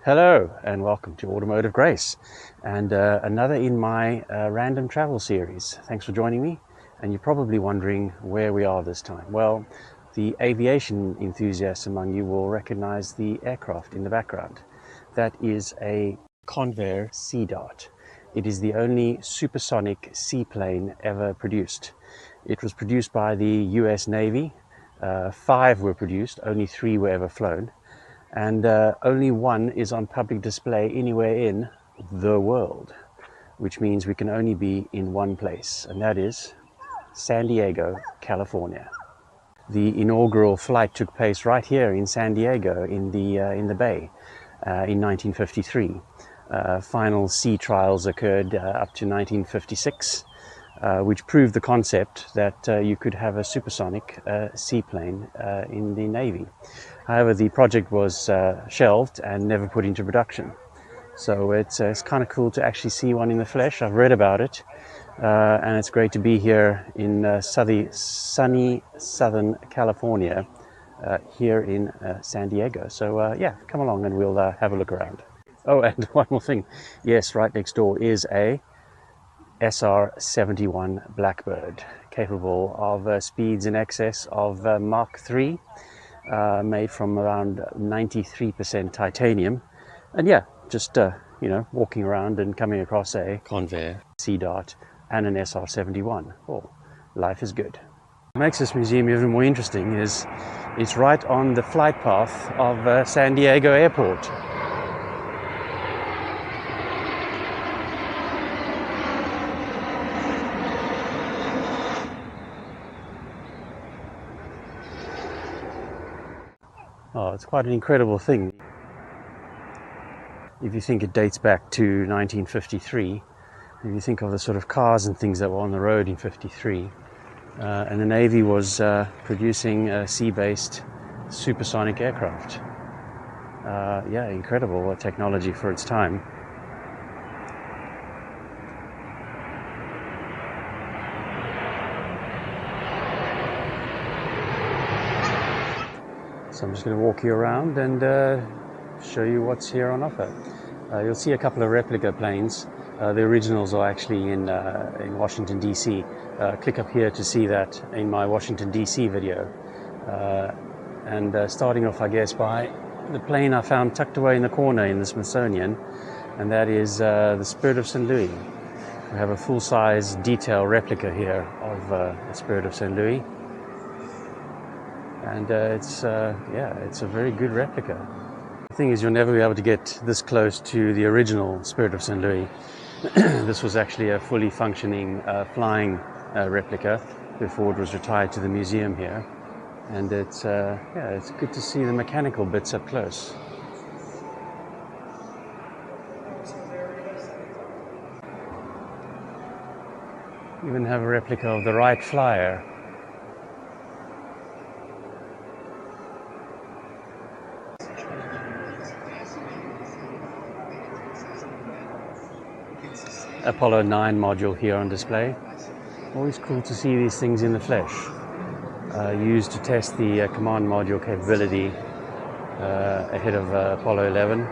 Hello and welcome to Automotive Grace and another in my random travel series. Thanks for joining me, and you're probably wondering where we are this time. Well, the aviation enthusiasts among you will recognize the aircraft in the background. That is a Convair Seadart. It is the only supersonic seaplane ever produced. It was produced by the US Navy. 5 were produced, only 3 were ever flown. And only one is on public display anywhere in the world, which means we can only be in one place, and that is San Diego, California. The inaugural flight took place right here in San Diego in the Bay in 1953. Final sea trials occurred up to 1956, which proved the concept that you could have a supersonic seaplane in the Navy. However, the project was shelved and never put into production. So it's kind of cool to actually see one in the flesh. I've read about it, and it's great to be here in sunny Southern California, here in San Diego. So yeah, come along and we'll have a look around. Oh, and one more thing. Yes, right next door is a SR71 Blackbird, capable of speeds in excess of Mach 3. Made from around 93% titanium. And yeah, just walking around and coming across a Convair Seadart and an SR71. Oh, life is good. What makes this museum even more interesting is it's right on the flight path of San Diego Airport. Oh, it's quite an incredible thing. If you think it dates back to 1953, if you think of the sort of cars and things that were on the road in 53, and the Navy was producing sea-based supersonic aircraft. Yeah, incredible technology for its time. So I'm just going to walk you around and show you what's here on offer. You'll see a couple of replica planes. The originals are actually in Washington, D.C. Click up here to see that in my Washington, D.C. video. And starting off, I guess, by the plane I found tucked away in the corner in the Smithsonian, and that is the Spirit of St. Louis. We have a full-size detail replica here of the Spirit of St. Louis. And it's a very good replica. The thing is, you'll never be able to get this close to the original Spirit of St. Louis. This was actually a fully functioning flying replica before it was retired to the museum here. And it's good to see the mechanical bits up close. Even have a replica of the Wright Flyer. Apollo 9 module here on display. Always cool to see these things in the flesh. Used to test the command module capability ahead of Apollo 11.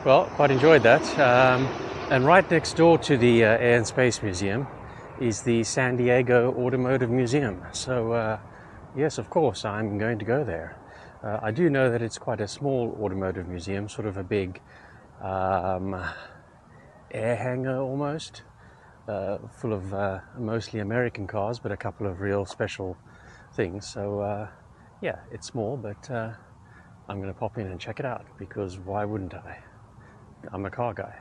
Well, quite enjoyed that. And right next door to the Air and Space Museum is the San Diego Automotive Museum. So yes, of course, I'm going to go there. I do know that it's quite a small automotive museum, sort of a big air hangar almost, full of mostly American cars, but a couple of real special things. So yeah, it's small, but I'm going to pop in and check it out, because why wouldn't I? I'm a car guy.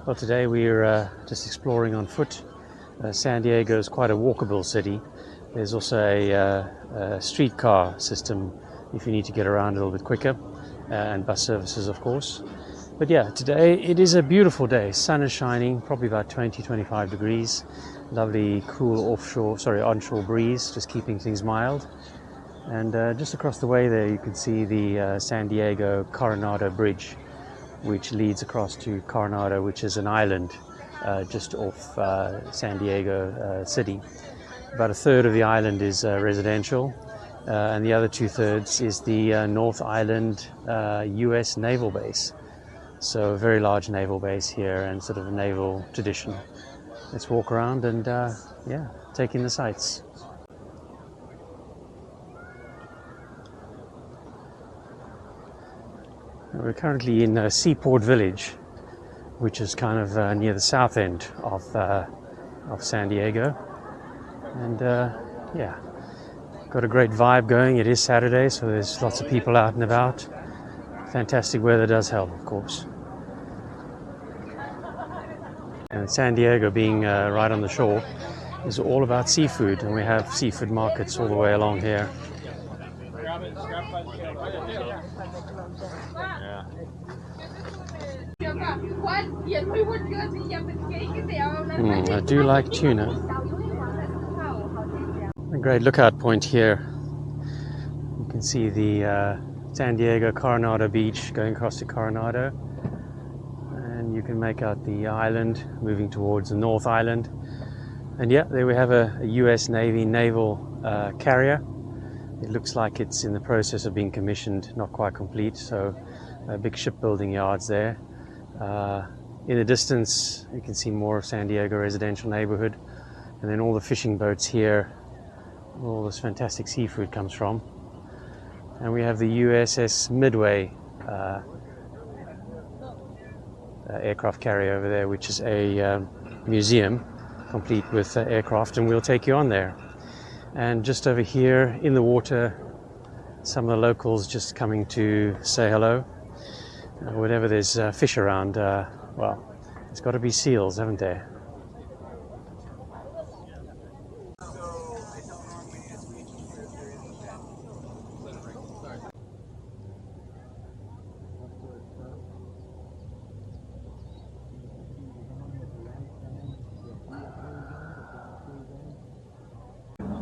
Well, today we're just exploring on foot. San Diego is quite a walkable city. There's also a streetcar system if you need to get around a little bit quicker, and bus services, of course. But yeah, today it is a beautiful day. Sun is shining, probably about 20-25 degrees. Lovely, cool onshore breeze, just keeping things mild. And just across the way there, you can see the San Diego Coronado Bridge, which leads across to Coronado, which is an island just off San Diego City. About a third of the island is residential, and the other 2/3 is the North Island US naval base. So a very large naval base here, and sort of a naval tradition. Let's walk around and yeah, take in the sights. We're currently in Seaport Village, which is kind of near the south end of San Diego, and yeah, got a great vibe going. It is Saturday, so there's lots of people out and about. Fantastic weather does help, of course. And San Diego, being right on the shore, is all about seafood, and we have seafood markets all the way along here. I do like tuna. A great lookout point here. You can see the San Diego Coronado Beach going across to Coronado, and you can make out the island moving towards the North Island. And yeah, there we have a US Navy naval carrier. It looks like it's in the process of being commissioned, not quite complete, so big shipbuilding yards there. In the distance, you can see more of San Diego residential neighborhood, and then all the fishing boats here, all this fantastic seafood comes from. And we have the USS Midway aircraft carrier over there, which is a museum complete with aircraft, and we'll take you on there. And just over here in the water, some of the locals just coming to say hello. Whenever there's fish around, well, it's got to be seals, haven't there?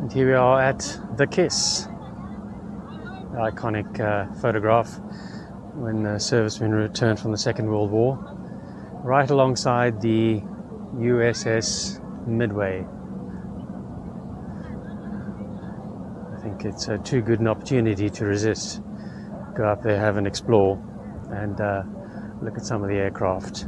And here we are at the Kiss, the iconic photograph when the servicemen returned from the Second World War, right alongside the USS Midway. I think it's too good an opportunity to resist. Go up there, have an explore, and look at some of the aircraft.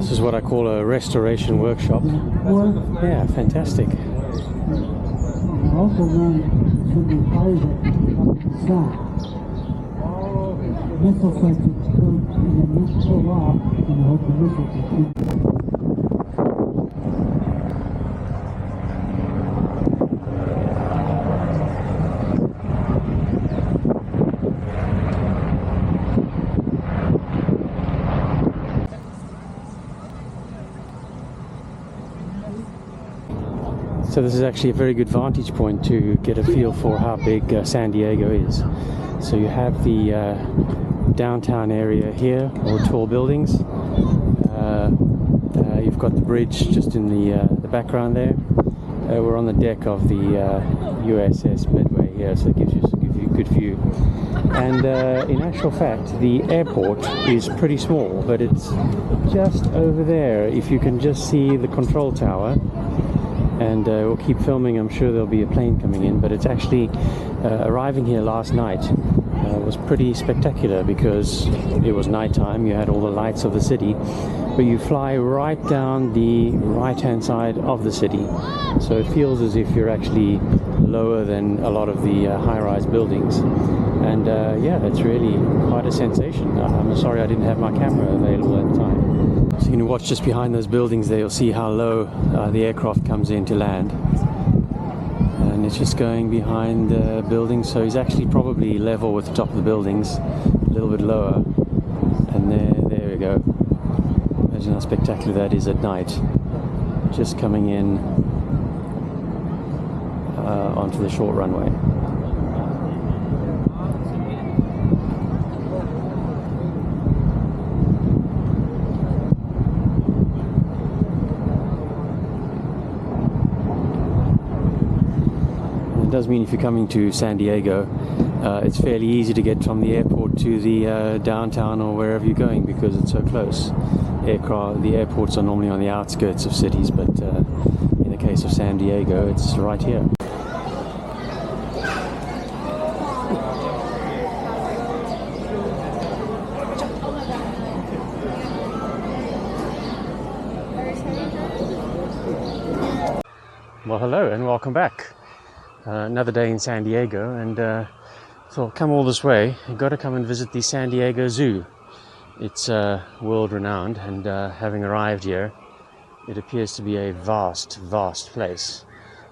This is what I call a restoration workshop. Yeah, fantastic. Also run should be fires south. Missile sites explode and then must pull off and hope the missiles will keep. So this is actually a very good vantage point to get a feel for how big San Diego is. So you have the downtown area here, all tall buildings. You've got the bridge just in the background there. We're on the deck of the USS Midway here, so it gives you a good view. And in actual fact, the airport is pretty small, but it's just over there. If you can just see the control tower. And we'll keep filming. I'm sure there'll be a plane coming in, but it's actually arriving here last night was pretty spectacular because it was nighttime. You had all the lights of the city, but you fly right down the right hand side of the city, so it feels as if you're actually lower than a lot of the high-rise buildings. And yeah, it's really quite a sensation. I'm sorry I didn't have my camera available at the time. So you can watch just behind those buildings there. You'll see how low the aircraft comes in to land, and it's just going behind the buildings, so he's actually probably level with the top of the buildings, a little bit lower. And there we go. Imagine how spectacular that is at night, just coming in onto the short runway. It does mean if you're coming to San Diego, it's fairly easy to get from the airport to the downtown or wherever you're going because it's so close. The airports are normally on the outskirts of cities, but in the case of San Diego, it's right here. Well, hello and welcome back. Another day in San Diego, and thought, come all this way, you've got to come and visit the San Diego Zoo. It's world renowned, and having arrived here, it appears to be a vast place.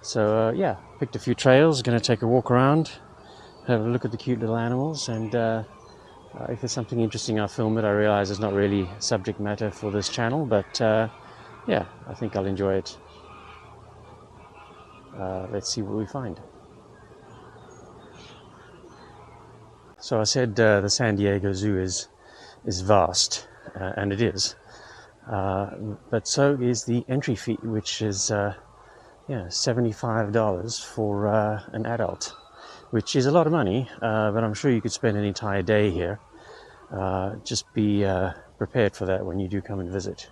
So yeah, picked a few trails, going to take a walk around, have a look at the cute little animals, and if there's something interesting I'll film it. I realize it's not really subject matter for this channel, but yeah, I think I'll enjoy it. Let's see what we find. So I said the San Diego Zoo is vast, and it is. But so is the entry fee, which is yeah, $75 for an adult, which is a lot of money. But I'm sure you could spend an entire day here. Just be prepared for that when you do come and visit.